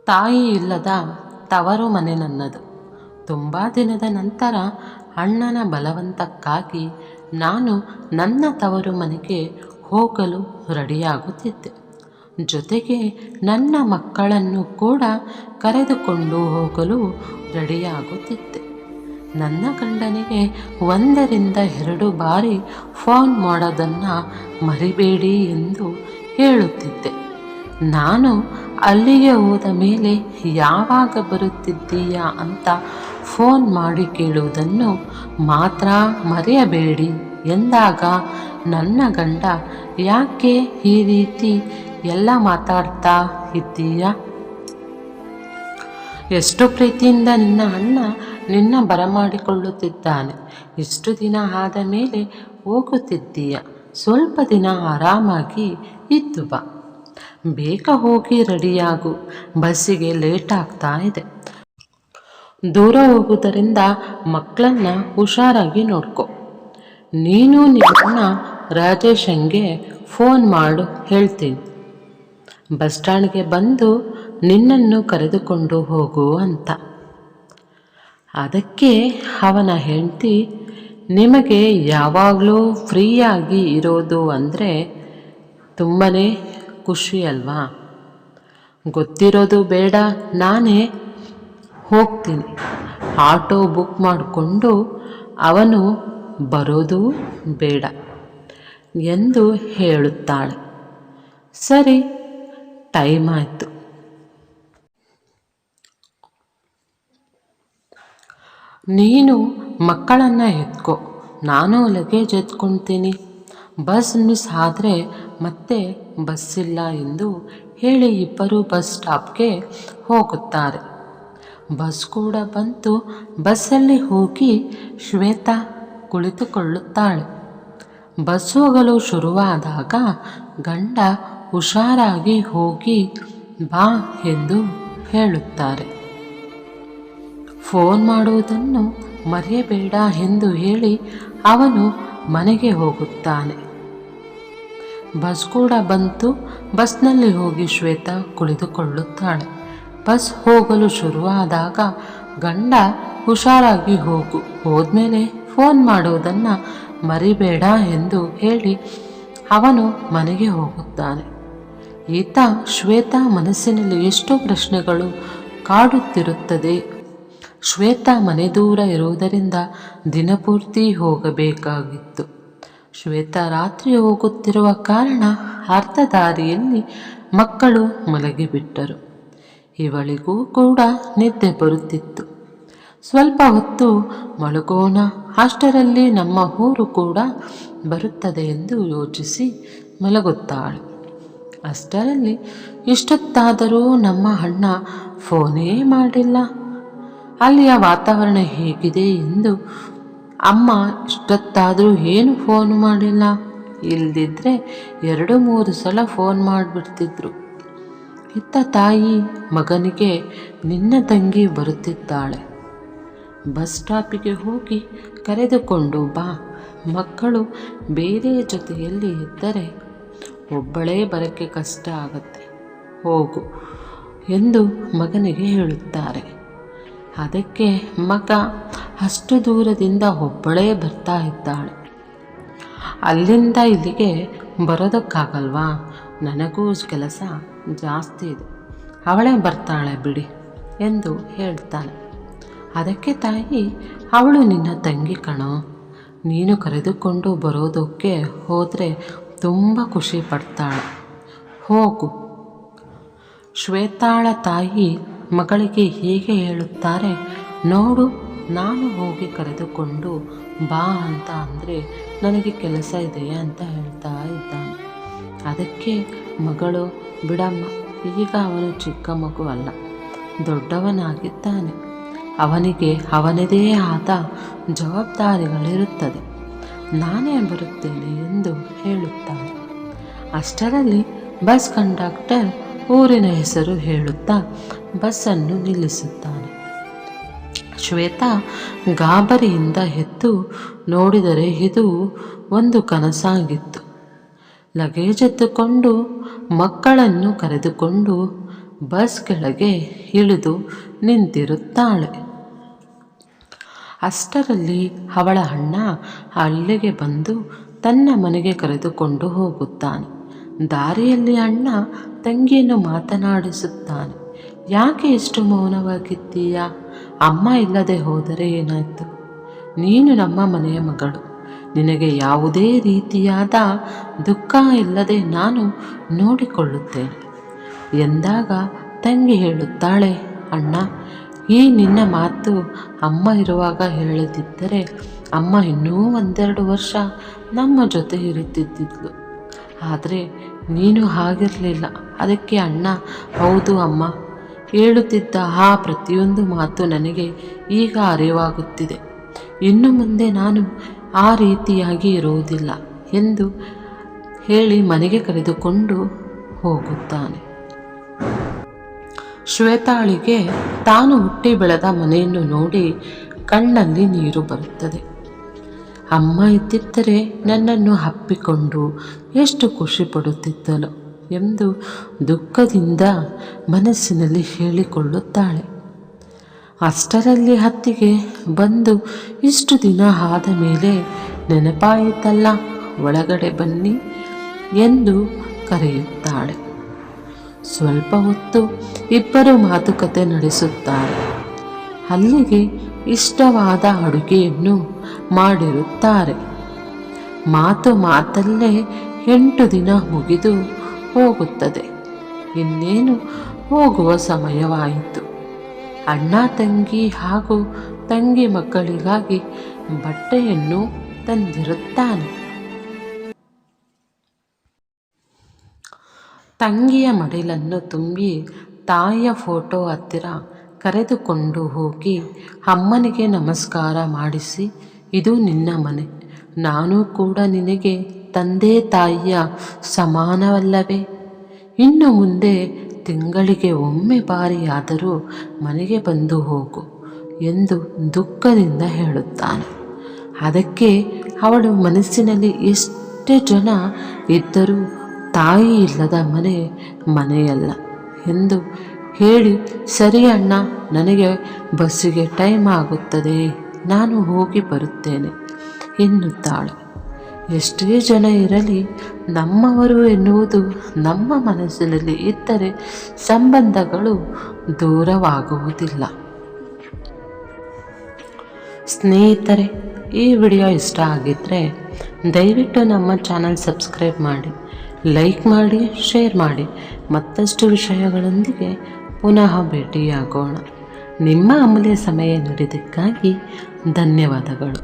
ತಾಯಿ ಇಲ್ಲದ ತವರು ಮನೆ ನನ್ನದು. ತುಂಬ ದಿನದ ನಂತರ ಅಣ್ಣನ ಬಲವಂತಕ್ಕಾಗಿ ನಾನು ನನ್ನ ತವರು ಮನೆಗೆ ಹೋಗಲು ರೆಡಿಯಾಗುತ್ತಿದ್ದೆ. ಜೊತೆಗೆ ನನ್ನ ಮಕ್ಕಳನ್ನು ಕೂಡ ಕರೆದುಕೊಂಡು ಹೋಗಲು ರೆಡಿಯಾಗುತ್ತಿದ್ದೆ. ನನ್ನ ಗಂಡನಿಗೆ 1-2 ಬಾರಿ ಫೋನ್ ಮಾಡೋದನ್ನು ಮರಿಬೇಡಿ ಎಂದು ಹೇಳುತ್ತಿದ್ದೆ. ನಾನು ಅಲ್ಲಿಗೆ ಹೋದ ಮೇಲೆ ಯಾವಾಗ ಬರುತ್ತಿದ್ದೀಯಾ ಅಂತ ಫೋನ್ ಮಾಡಿ ಕೇಳುವುದನ್ನು ಮಾತ್ರ ಮರೆಯಬೇಡಿ ಎಂದಾಗ ನನ್ನ ಗಂಡ, ಯಾಕೆ ಈ ರೀತಿ ಎಲ್ಲ ಮಾತಾಡ್ತಾ ಇದ್ದೀಯಾ? ಎಷ್ಟು ಪ್ರೀತಿಯಿಂದ ನಿನ್ನ ಅಣ್ಣ ನಿನ್ನ ಬರಮಾಡಿಕೊಳ್ಳುತ್ತಿದ್ದಾನೆ. ಇಷ್ಟು ದಿನ ಆದ ಮೇಲೆ ಹೋಗುತ್ತಿದ್ದೀಯ, ಸ್ವಲ್ಪ ದಿನ ಆರಾಮಾಗಿ ಇದ್ದು ಬಾ. ಬೇಗ ಹೋಗಿ ರೆಡಿಯಾಗು, ಬಸ್ಸಿಗೆ ಲೇಟ್ ಆಗ್ತಾ ಇದೆ. ದೂರ ಹೋಗುವುದರಿಂದ ಮಕ್ಕಳನ್ನ ಹುಷಾರಾಗಿ ನೋಡ್ಕೊ. ನೀನು ನಿನ್ನ ರಾಜೇಶಂಗೆ ಫೋನ್ ಮಾಡು, ಹೇಳ್ತೀನಿ. ಬಸ್ ಸ್ಟ್ಯಾಂಡ್ಗೆ ಬಂದು ನಿನ್ನನ್ನು ಕರೆದುಕೊಂಡು ಹೋಗು ಅಂತ. ಅದಕ್ಕೆ ಅವನ ಹೆಂಡತಿ, ನಿಮಗೆ ಯಾವಾಗಲೂ ಫ್ರೀಯಾಗಿ ಇರೋದು ಅಂದರೆ ತುಂಬಾ ಖುಷಿ ಅಲ್ವಾ? ಗೊತ್ತಿರೋದು ಬೇಡ, ನಾನೇ ಹೋಗ್ತೀನಿ. ಆಟೋ ಬುಕ್ ಮಾಡಿಕೊಂಡು ಅವನು ಬರೋದು ಬೇಡ ಎಂದು ಹೇಳುತ್ತಾಳೆ. ಸರಿ, ಟೈಮ್ ಆಯಿತು. ನೀನು ಮಕ್ಕಳನ್ನು ಎತ್ಕೊ, ನಾನು ಲಗೇಜ್ ಎತ್ಕೊಳ್ತೀನಿ. ಬಸ್ ಮಿಸ್ ಆದರೆ ಮತ್ತೆ ಬಸ್ಸಿಲ್ಲ ಎಂದು ಹೇಳಿ ಇಬ್ಬರು ಬಸ್ ಸ್ಟಾಪ್ಗೆ ಹೋಗುತ್ತಾರೆ. ಬಸ್ ಕೂಡ ಬಂತು. ಬಸ್ಸಲ್ಲಿ ಹೋಗಿ ಶ್ವೇತಾ ಕುಳಿತುಕೊಳ್ಳುತ್ತಾಳೆ. ಬಸ್ ಹೋಗಲು ಶುರುವಾದಾಗ ಗಂಡ ಹುಷಾರಾಗಿ ಹೋಗಿ ಬಾ ಎಂದು ಹೇಳುತ್ತಾರೆ. ಫೋನ್ ಮಾಡುವುದನ್ನು ಮರೆಯಬೇಡ ಎಂದು ಹೇಳಿ ಅವನು ಮನೆಗೆ ಹೋಗುತ್ತಾನೆ. ಬಸ್ ಕೂಡ ಬಂತು. ಬಸ್ನಲ್ಲಿ ಹೋಗಿ ಶ್ವೇತಾ ಕುಳಿತುಕೊಳ್ಳುತ್ತಾಳೆ. ಬಸ್ ಹೋಗಲು ಶುರುವಾದಾಗ ಗಂಡ ಹುಷಾರಾಗಿ ಹೋಗು, ಹೋದ್ಮೇಲೆ ಫೋನ್ ಮಾಡುವುದನ್ನು ಮರಿಬೇಡ ಎಂದು ಹೇಳಿ ಅವನು ಮನೆಗೆ ಹೋಗುತ್ತಾನೆ. ಈತ ಶ್ವೇತಾ ಮನಸ್ಸಿನಲ್ಲಿ ಎಷ್ಟೋ ಪ್ರಶ್ನೆಗಳು ಕಾಡುತ್ತಿರುತ್ತದೆ. ಶ್ವೇತಾ ಮನೆ ದೂರ ಇರುವುದರಿಂದ ದಿನಪೂರ್ತಿ ಹೋಗಬೇಕಾಗಿತ್ತು. ಶ್ವೇತಾ ರಾತ್ರಿ ಹೋಗುತ್ತಿರುವ ಕಾರಣ ಅರ್ಧ ದಾರಿಯಲ್ಲಿ ಮಕ್ಕಳು ಮಲಗಿಬಿಟ್ಟರು. ಇವಳಿಗೂ ಕೂಡ ನಿದ್ದೆ ಬರುತ್ತಿತ್ತು. ಸ್ವಲ್ಪ ಹೊತ್ತು ಮಲಗೋಣ, ಅಷ್ಟರಲ್ಲಿ ನಮ್ಮ ಊರು ಕೂಡ ಬರುತ್ತದೆ ಎಂದು ಯೋಚಿಸಿ ಮಲಗುತ್ತಾಳೆ. ಅಷ್ಟರಲ್ಲಿ ಇಷ್ಟೊತ್ತಾದರೂ ನಮ್ಮ ಅಣ್ಣ ಫೋನೇ ಮಾಡಿಲ್ಲ. ಅಲ್ಲಿಯ ವಾತಾವರಣ ಹೇಗಿದೆ ಎಂದು ಅಮ್ಮ ಇಷ್ಟೊತ್ತಾದರೂ ಏನು ಫೋನ್ ಮಾಡಿಲ್ಲ, ಇಲ್ದಿದ್ರೆ 2-3 ಸಲ ಫೋನ್ ಮಾಡಿಬಿಡ್ತಿದ್ರು. ಇತ್ತ ತಾಯಿ ಮಗನಿಗೆ, ನಿನ್ನ ತಂಗಿ ಬರುತ್ತಿದ್ದಾಳೆ, ಬಸ್ ಸ್ಟಾಪಿಗೆ ಹೋಗಿ ಕರೆದುಕೊಂಡು ಬಾ. ಮಕ್ಕಳು ಬೇರೆ ಜೊತೆಯಲ್ಲಿ ಇದ್ದರೆ ಒಬ್ಬಳೇ ಬರೋಕ್ಕೆ ಕಷ್ಟ ಆಗುತ್ತೆ, ಹೋಗು ಎಂದು ಮಗನಿಗೆ ಹೇಳುತ್ತಾರೆ. ಅದಕ್ಕೆ ಮಗ ಅಷ್ಟು ದೂರದಿಂದ ಒಬ್ಬಳೇ ಬರ್ತಾ ಇದ್ದಾಳೆ, ಅಲ್ಲಿಂದ ಇಲ್ಲಿಗೆ ಬರೋದಕ್ಕಾಗಲ್ವಾ? ನನಗೂ ಕೆಲಸ ಜಾಸ್ತಿ ಇದೆ, ಅವಳೇ ಬರ್ತಾಳೆ ಬಿಡಿ ಎಂದು ಹೇಳ್ತಾನೆ. ಅದಕ್ಕೆ ತಾಯಿ, ಅವಳು ನಿನ್ನ ತಂಗಿ ಕಣೋ, ನೀನು ಕರೆದುಕೊಂಡು ಬರೋದಕ್ಕೆ ಹೋದರೆ ತುಂಬ ಖುಷಿ ಪಡ್ತಾಳೆ, ಹೋಗು. ಶ್ವೇತಾಳ ತಾಯಿ ಮಗಳಿಗೆ ಹೀಗೆ ಹೇಳುತ್ತಾರೆ. ನೋಡು, ನಾನು ಹೋಗಿ ಕರೆದುಕೊಂಡು ಬಾ ಅಂತ ಅಂದರೆ ನನಗೆ ಕೆಲಸ ಇದೆ ಅಂತ ಹೇಳ್ತಾ ಇದ್ದಾನೆ. ಅದಕ್ಕೆ ಮಗಳು, ಬಿಡಮ್ಮ, ಈಗ ಅವನು ಚಿಕ್ಕ ಮಗು ಅಲ್ಲ, ದೊಡ್ಡವನಾಗಿದ್ದಾನೆ, ಅವನಿಗೆ ಅವನದೇ ಆದ ಜವಾಬ್ದಾರಿಗಳಿರುತ್ತದೆ, ನಾನೇ ಬರುತ್ತೇನೆ ಎಂದು ಹೇಳುತ್ತಾನೆ. ಅಷ್ಟರಲ್ಲಿ ಬಸ್ ಕಂಡಕ್ಟರ್ ಊರಿನ ಹೆಸರು ಹೇಳುತ್ತಾ ಬಸ್ಸನ್ನು ನಿಲ್ಲಿಸುತ್ತಾನೆ. ಶ್ವೇತಾ ಗಾಬರಿಯಿಂದ ಎದ್ದು ನೋಡಿದರೆ ಇದು ಒಂದು ಕನಸಾಗಿತ್ತು. ಲಗೇಜ್ ಎತ್ತುಕೊಂಡು ಮಕ್ಕಳನ್ನು ಕರೆದುಕೊಂಡು ಬಸ್ ಕೆಳಗೆ ಇಳಿದು ನಿಂತಿರುತ್ತಾಳೆ. ಅಷ್ಟರಲ್ಲಿ ಅವಳ ಅಣ್ಣ ಅಲ್ಲಿಗೆ ಬಂದು ತನ್ನ ಮನೆಗೆ ಕರೆದುಕೊಂಡು ಹೋಗುತ್ತಾನೆ. ದಾರಿಯಲ್ಲಿ ಅಣ್ಣ ತಂಗಿಯನ್ನು ಮಾತನಾಡಿಸುತ್ತಾನೆ. ಯಾಕೆ ಇಷ್ಟು ಮೌನವಾಗಿದ್ದೀಯಾ? ಅಮ್ಮ ಇಲ್ಲದೆ ಹೋದರೆ ಏನಾಯಿತು? ನೀನು ನಮ್ಮ ಮನೆಯ ಮಗಳು, ನಿನಗೆ ಯಾವುದೇ ರೀತಿಯಾದ ದುಃಖ ಇಲ್ಲದೆ ನಾನು ನೋಡಿಕೊಳ್ಳುತ್ತೇನೆ ಎಂದಾಗ ತಂಗಿ ಹೇಳುತ್ತಾಳೆ, ಅಣ್ಣ, ಈ ನಿನ್ನ ಮಾತು ಅಮ್ಮ ಇರುವಾಗ ಹೇಳದಿದ್ದರೆ ಅಮ್ಮ ಇನ್ನೂ 1-2 ವರ್ಷ ನಮ್ಮ ಜೊತೆ ಇರುತ್ತಿದ್ದಿದ್ಲು. ಆದರೆ ನೀನು ಹಾಗಿರಲಿಲ್ಲ. ಅದಕ್ಕೆ ಅಣ್ಣ ಹೌದು ಅಮ್ಮ ಹೇಳುತ್ತಿದ್ದ ಆ ಪ್ರತಿಯೊಂದು ಮಾತು ನನಗೆ ಈಗ ಅರಿವಾಗುತ್ತಿದೆ. ಇನ್ನು ಮುಂದೆ ನಾನು ಆ ರೀತಿಯಾಗಿ ಇರುವುದಿಲ್ಲ ಎಂದು ಹೇಳಿ ಮನೆಗೆ ಕರೆದುಕೊಂಡು ಹೋಗುತ್ತಾನೆ. ಶ್ವೇತಾಳಿಗೆ ತಾನು ಹುಟ್ಟಿ ಬೆಳೆದ ಮನೆಯನ್ನು ನೋಡಿ ಕಣ್ಣಲ್ಲಿ ನೀರು ಬರುತ್ತದೆ. ಅಮ್ಮ ಇದ್ದಿದ್ದರೆ ನನ್ನನ್ನು ಅಪ್ಪಿಕೊಂಡು ಎಷ್ಟು ಖುಷಿ ಪಡುತ್ತಿದ್ದಳು ಎಂದು ದುಃಖದಿಂದ ಮನಸ್ಸಿನಲ್ಲಿ ಹೇಳಿಕೊಳ್ಳುತ್ತಾಳೆ. ಅಷ್ಟರಲ್ಲಿ ಅತ್ತಿಗೆ ಬಂದು ಇಷ್ಟು ದಿನ ಆದ ಮೇಲೆ ನೆನಪಾಯಿತಲ್ಲ, ಒಳಗಡೆ ಬನ್ನಿ ಎಂದು ಕರೆಯುತ್ತಾಳೆ. ಸ್ವಲ್ಪ ಹೊತ್ತು ಇಬ್ಬರು ಮಾತುಕತೆ ನಡೆಸುತ್ತಾರೆ. ಅಲ್ಲಿಗೆ ಇಷ್ಟವಾದ ಅಡುಗೆಯನ್ನು ಮಾಡಿರುತ್ತಾರೆ. ಮಾತಲ್ಲೇ 8 ದಿನ ಮುಗಿದು ಹೋಗುತ್ತದೆ. ಇನ್ನೇನು ಹೋಗುವ ಸಮಯವಾಯಿತು. ಅಣ್ಣ ತಂಗಿ ಹಾಗೂ ತಂಗಿ ಮಕ್ಕಳಿಗಾಗಿ ಬಟ್ಟೆಯನ್ನು ತಂದಿರುತ್ತಾನೆ. ತಂಗಿಯ ಮಡಿಲನ್ನು ತುಂಬಿ ತಾಯಿಯ ಫೋಟೋ ಹತ್ತಿರ ಕರೆದುಕೊಂಡು ಹೋಗಿ ಅಮ್ಮನಿಗೆ ನಮಸ್ಕಾರ ಮಾಡಿಸಿ, ಇದು ನಿನ್ನ ಮನೆ, ನಾನು ಕೂಡ ನಿನಗೆ ತಂದೆ ತಾಯಿಯ ಸಮಾನವಲ್ಲವೇ? ಇನ್ನು ಮುಂದೆ ತಿಂಗಳಿಗೆ ಒಮ್ಮೆ ಬಾರಿಯಾದರೂ ಮನೆಗೆ ಬಂದು ಹೋಗು ಎಂದು ದುಃಖದಿಂದ ಹೇಳುತ್ತಾನೆ. ಅದಕ್ಕೆ ಅವಳು ಮನಸ್ಸಿನಲ್ಲಿ ಎಷ್ಟೇ ಜನ ಇದ್ದರೂ ತಾಯಿ ಇಲ್ಲದ ಮನೆ ಮನೆಯಲ್ಲ ಎಂದು ಹೇಳಿ, ಸರಿ ಅಣ್ಣ, ನನಗೆ ಬಸ್ಸಿಗೆ ಟೈಮ್ ಆಗುತ್ತದೆ, ನಾನು ಹೋಗಿ ಬರುತ್ತೇನೆ ಎನ್ನುತ್ತಾಳೆ. ಎಷ್ಟೇ ಜನ ಇರಲಿ, ನಮ್ಮವರು ಎನ್ನುವುದು ನಮ್ಮ ಮನಸ್ಸಿನಲ್ಲಿ ಇದ್ದರೆ ಸಂಬಂಧಗಳು ದೂರವಾಗುವುದಿಲ್ಲ. ಸ್ನೇಹಿತರೆ, ಈ ವಿಡಿಯೋ ಇಷ್ಟ ಆಗಿದ್ದರೆ ದಯವಿಟ್ಟು ನಮ್ಮ ಚಾನಲ್ ಸಬ್ಸ್ಕ್ರೈಬ್ ಮಾಡಿ, ಲೈಕ್ ಮಾಡಿ, ಶೇರ್ ಮಾಡಿ. ಮತ್ತಷ್ಟು ವಿಷಯಗಳೊಂದಿಗೆ ಪುನಃ ಭೇಟಿಯಾಗೋಣ. ನಿಮ್ಮ ಅಮೂಲ್ಯ ಸಮಯ ನೀಡಿದ್ದಕ್ಕಾಗಿ ಧನ್ಯವಾದಗಳು.